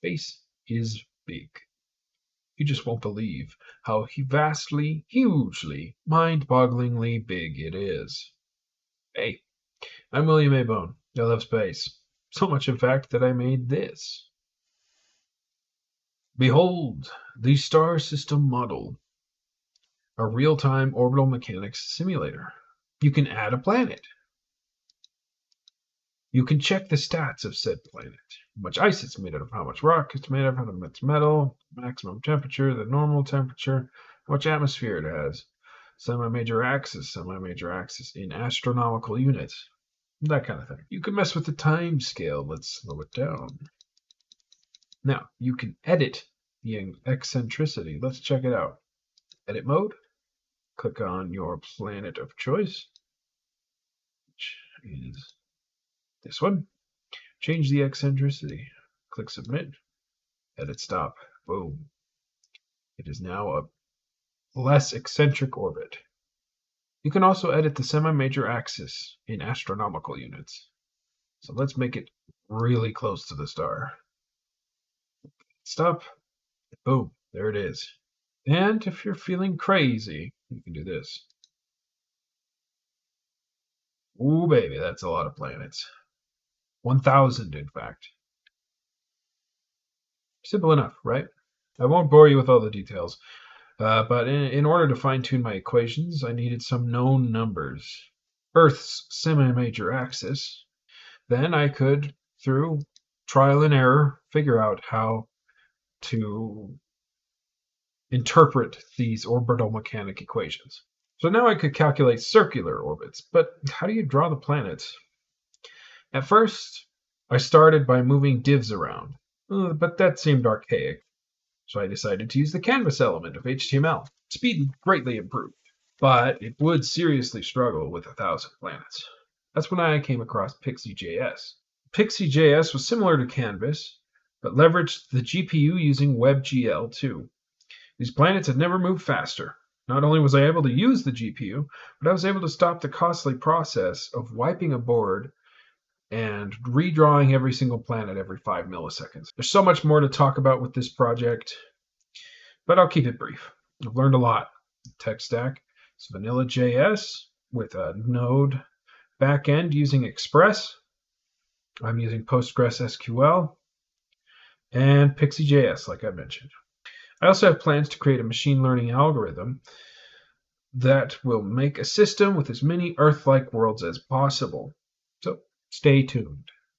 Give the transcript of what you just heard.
Space is big. You just won't believe how vastly, hugely, mind-bogglingly big it is. Hey, I'm William A. Bone. I love space. So much, in fact, that I made this. Behold, the star system model, a real-time orbital mechanics simulator. You can add a planet. You can check the stats of said planet. How much ice it's made out of, how much rock it's made of, how much metal, maximum temperature, the normal temperature, how much atmosphere it has, semi-major axis in astronomical units, that kind of thing. You can mess with the time scale. Let's slow it down. Now, you can edit the eccentricity. Let's check it out. Edit mode. Click on your planet of choice, which is this one. Change the eccentricity. Click submit. Edit stop. Boom. It is now a less eccentric orbit. You can also edit the semi-major axis in astronomical units. So let's make it really close to the star. Stop. Boom. There it is. And if you're feeling crazy, you can do this. Ooh, baby, that's a lot of planets. 1,000, in fact. Simple enough, right? I won't bore you with all the details, but in order to fine-tune my equations, I needed some known numbers. Earth's semi-major axis. Then I could, through trial and error, figure out how to interpret these orbital mechanic equations. So now I could calculate circular orbits, but how do you draw the planets? At first, I started by moving divs around, but that seemed archaic, so I decided to use the canvas element of HTML. Speed greatly improved, but it would seriously struggle with 1,000 planets. That's when I came across Pixie.js. Pixie.js was similar to Canvas, but leveraged the GPU using WebGL too. These planets had never moved faster. Not only was I able to use the GPU, but I was able to stop the costly process of wiping a board and redrawing every single planet every 5 milliseconds. There's so much more to talk about with this project, but I'll keep it brief. I've learned a lot. Tech stack is vanilla.js with a Node backend using Express. I'm using PostgreSQL and Pixie.js, like I mentioned. I also have plans to create a machine learning algorithm that will make a system with as many Earth-like worlds as possible. So stay tuned.